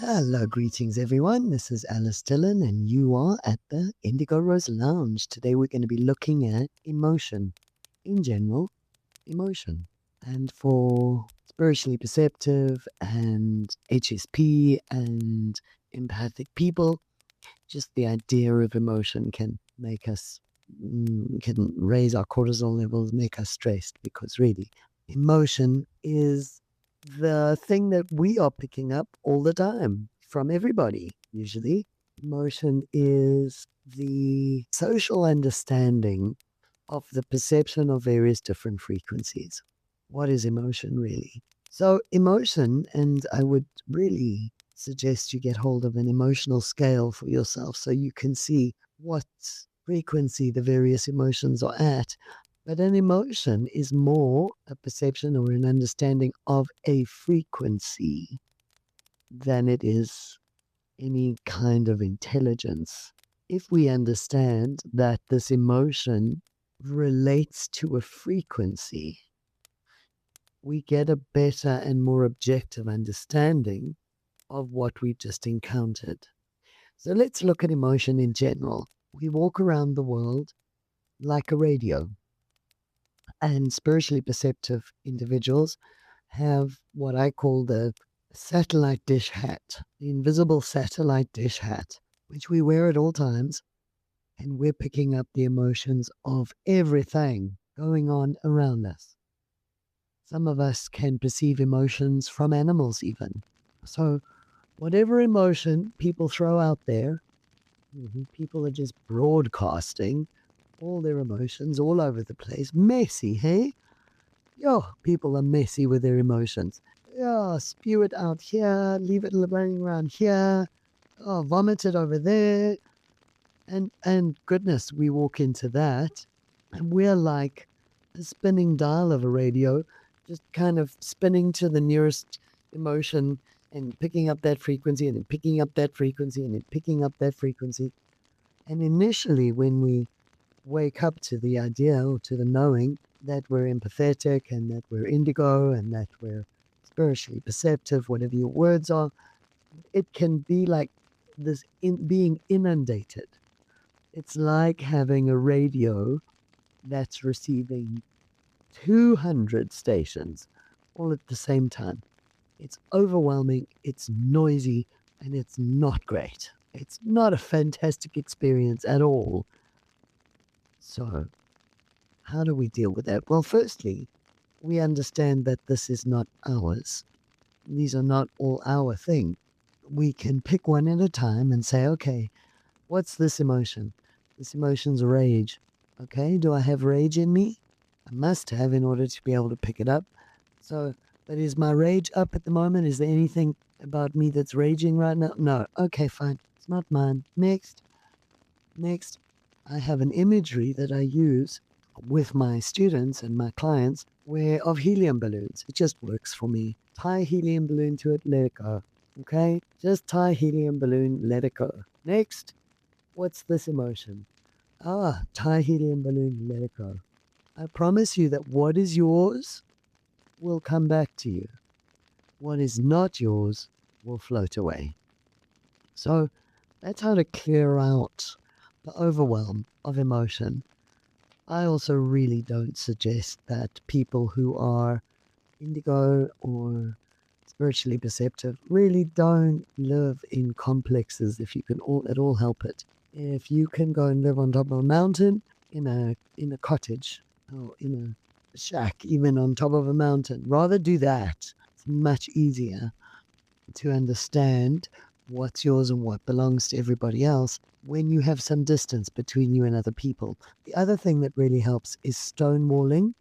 Hello, greetings everyone. This is Alyce Dylan, and you are at the Indigo Rose Lounge. Today we're going to be looking at emotion, in general, emotion. And for spiritually perceptive and HSP and empathic people, just the idea of emotion can make us, can raise our cortisol levels, make us stressed, because really, emotion is the thing that we are picking up all the time from everybody, usually. Emotion is the social understanding of the perception of various different frequencies. What is emotion really? So, emotion, and I would really suggest you get hold of an emotional scale for yourself so you can see what frequency the various emotions are at. But an emotion is more a perception or an understanding of a frequency than it is any kind of intelligence. If we understand that this emotion relates to a frequency, we get a better and more objective understanding of what we've just encountered. So let's look at emotion in general. We walk around the world like a radio, and spiritually perceptive individuals have what I call the satellite dish hat, the invisible satellite dish hat, which we wear at all times, and we're picking up the emotions of everything going on around us. Some of us can perceive emotions from animals even. So whatever emotion people throw out there, people are just broadcasting all their emotions all over the place. Messy, hey? Yo, people are messy with their emotions. Yeah, spew it out here, leave it running around here, oh, vomit it over there. And goodness, we walk into that, and we're like a spinning dial of a radio, just kind of spinning to the nearest emotion and picking up that frequency and then picking up that frequency and then picking up that frequency. And initially, when we wake up to the idea or to the knowing that we're empathetic and that we're indigo and that we're spiritually perceptive, whatever your words are, it can be like this being inundated. It's like having a radio that's receiving 200 stations all at the same time. It's overwhelming, it's noisy, and it's not great. It's not a fantastic experience at all. So, how do we deal with that? Well, firstly, we understand that this is not ours. These are not all our thing. We can pick one at a time and say, okay, what's this emotion? This emotion's rage. Okay, do I have rage in me? I must have in order to be able to pick it up. So, but is my rage up at the moment? Is there anything about me that's raging right now? No. Okay, fine. It's not mine. Next. I have an imagery that I use with my students and my clients of helium balloons. It just works for me. Tie a helium balloon to it, let it go. Okay? Just tie a helium balloon, let it go. Next, what's this emotion? Tie a helium balloon, let it go. I promise you that what is yours will come back to you. What is not yours will float away. So that's how to clear out the overwhelm of emotion. I also really don't suggest that people who are indigo or spiritually perceptive really don't live in complexes if you can at all help it. If you can go and live on top of a mountain, in a cottage, or in a shack, even on top of a mountain, rather do that. It's much easier to understand what's yours and what belongs to everybody else when you have some distance between you and other people. The other thing that really helps is stonewalling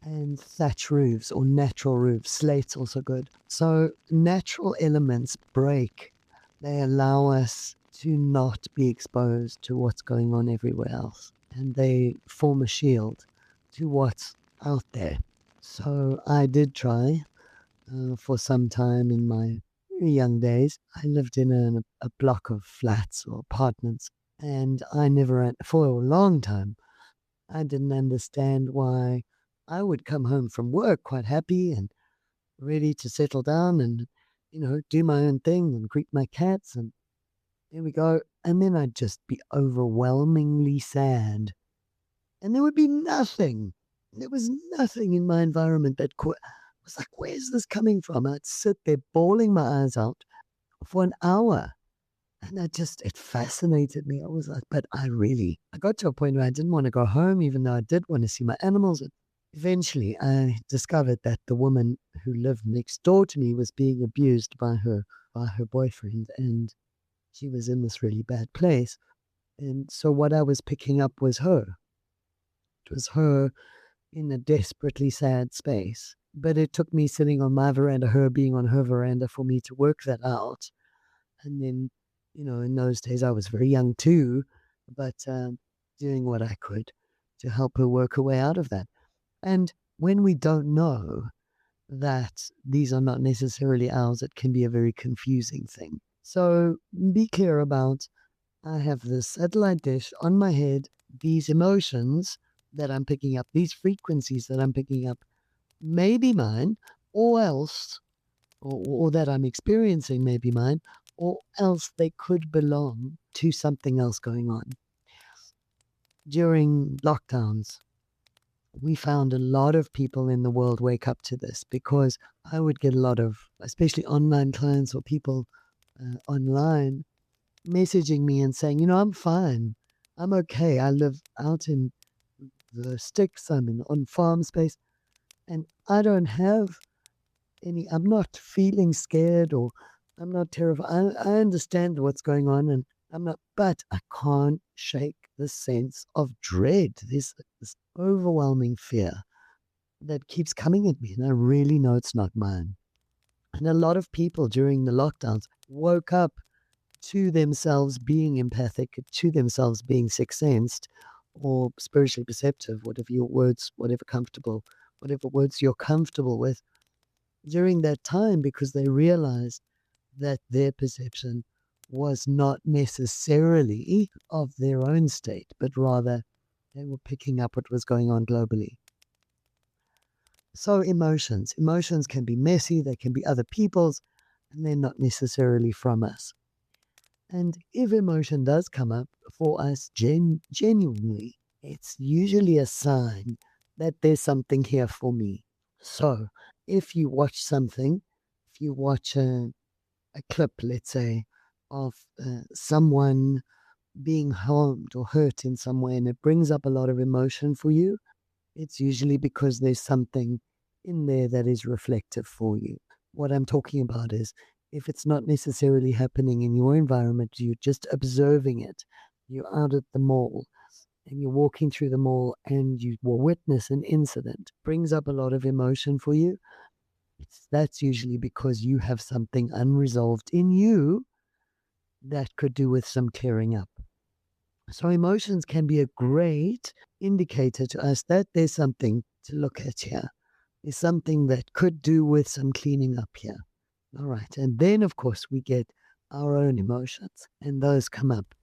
and thatch roofs or natural roofs. Slate's also good. So natural elements break. They allow us to not be exposed to what's going on everywhere else. And they form a shield to what's out there. So I did try for some time in my very young days. I lived in a block of flats or apartments, and for a long time, I didn't understand why I would come home from work quite happy and ready to settle down and do my own thing and greet my cats, and there we go. And then I'd just be overwhelmingly sad. And there would be nothing. There was nothing in my environment that could. I was like, where's this coming from? I'd sit there bawling my eyes out for an hour. And it fascinated me. I was like, I got to a point where I didn't want to go home, even though I did want to see my animals. And eventually, I discovered that the woman who lived next door to me was being abused by her boyfriend, and she was in this really bad place. And so what I was picking up was her. It was her in a desperately sad space. But it took me sitting on my veranda, her being on her veranda, for me to work that out. And then, in those days I was very young too, but doing what I could to help her work her way out of that. And when we don't know that these are not necessarily ours, it can be a very confusing thing. So be clear about, I have this satellite dish on my head, these emotions that I'm picking up, these frequencies that I'm picking up may be mine, or else, or that I'm experiencing may be mine, or else they could belong to something else going on. During lockdowns, we found a lot of people in the world wake up to this, because I would get a lot of, especially online clients or people online, messaging me and saying, I'm fine. I'm okay. I live out in the sticks. On farm space, and I don't have I'm not feeling scared, or I'm not terrified. I understand what's going on, and but I can't shake the sense of dread. There's this overwhelming fear that keeps coming at me, and I really know it's not mine. And a lot of people during the lockdowns woke up to themselves being empathic, to themselves being sixth-sensed or spiritually perceptive, whatever words you're comfortable with, during that time, because they realized that their perception was not necessarily of their own state, but rather they were picking up what was going on globally. So emotions can be messy, they can be other people's, and they're not necessarily from us. And if emotion does come up for us genuinely, it's usually a sign that there's something here for me. So if you watch a clip, let's say, of someone being harmed or hurt in some way, and it brings up a lot of emotion for you, it's usually because there's something in there that is reflective for you. What I'm talking about is, if it's not necessarily happening in your environment, you're just observing it. You're out at the mall and you're walking through the mall and you will witness an incident, brings up a lot of emotion for you. That's usually because you have something unresolved in you that could do with some clearing up. So emotions can be a great indicator to us that there's something to look at here. There's something that could do with some cleaning up here. All right. And then, of course, we get our own emotions, and those come up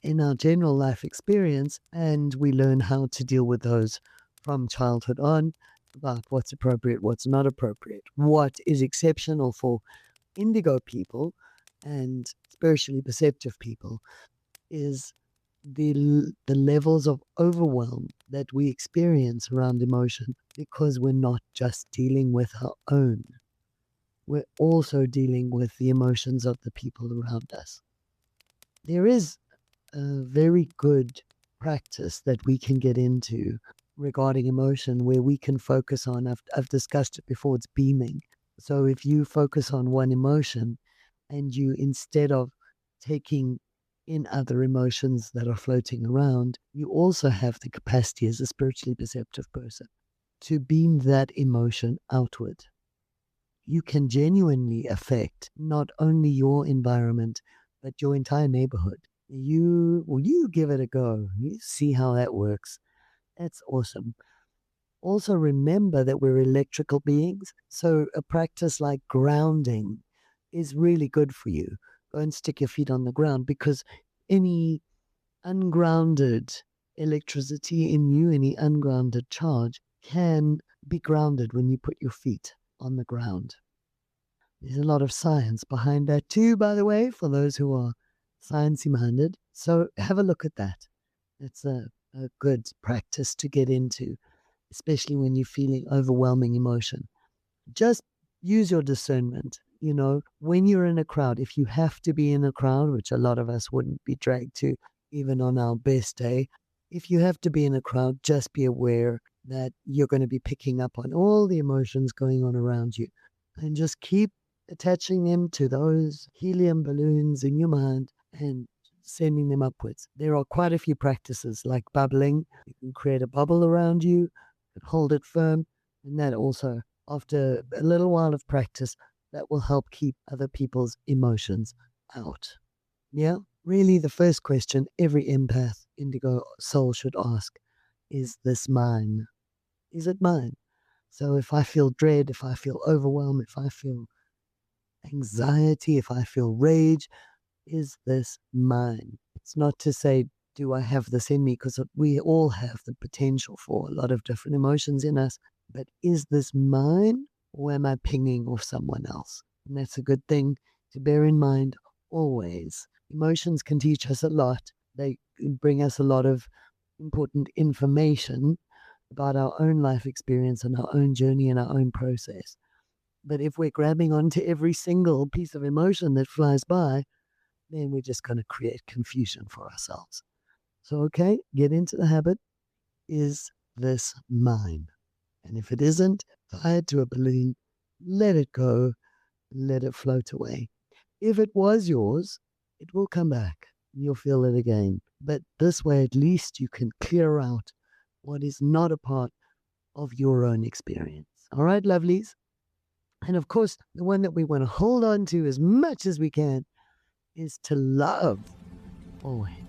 in our general life experience, and we learn how to deal with those from childhood on, about what's appropriate, what's not appropriate, what is exceptional for indigo people and spiritually perceptive people is the levels of overwhelm that we experience around emotion, because we're not just dealing with our own. We're also dealing with the emotions of the people around us. There is a very good practice that we can get into regarding emotion where we can focus on, I've discussed it before, it's beaming. So if you focus on one emotion and you, instead of taking in other emotions that are floating around, you also have the capacity as a spiritually perceptive person to beam that emotion outward. You can genuinely affect not only your environment, but your entire neighborhood. You give it a go. You see how that works. That's awesome. Also remember that we're electrical beings, so a practice like grounding is really good for you. Go and stick your feet on the ground, because any ungrounded electricity in you, any ungrounded charge, can be grounded when you put your feet on the ground. There's a lot of science behind that too, by the way, for those who are sciencey minded. So have a look at that. It's a good practice to get into, especially when you're feeling overwhelming emotion. Just use your discernment. You know, when you're in a crowd, if you have to be in a crowd, which a lot of us wouldn't be dragged to, even on our best day, if you have to be in a crowd, just be aware that you're going to be picking up on all the emotions going on around you, and just keep attaching them to those helium balloons in your mind and sending them upwards. There are quite a few practices like bubbling. You can create a bubble around you, hold it firm, and that also, after a little while of practice, that will help keep other people's emotions out. Yeah, really, the first question every empath, indigo soul should ask is this mine? Is it mine? So if I feel dread, if I feel overwhelmed, if I feel anxiety, if I feel rage, is this mine? It's not to say, do I have this in me? Because we all have the potential for a lot of different emotions in us. But is this mine, or am I pinging off someone else? And that's a good thing to bear in mind always. Emotions can teach us a lot. They can bring us a lot of important information about our own life experience and our own journey and our own process. But if we're grabbing onto every single piece of emotion that flies by, then we're just going to create confusion for ourselves. So, okay, get into the habit. Is this mine? And if it isn't, tie it to a balloon, let it go, let it float away. If it was yours, it will come back. You'll feel it again. But this way, at least you can clear out what is not a part of your own experience. All right, lovelies? And of course, the one that we want to hold on to as much as we can is to love always.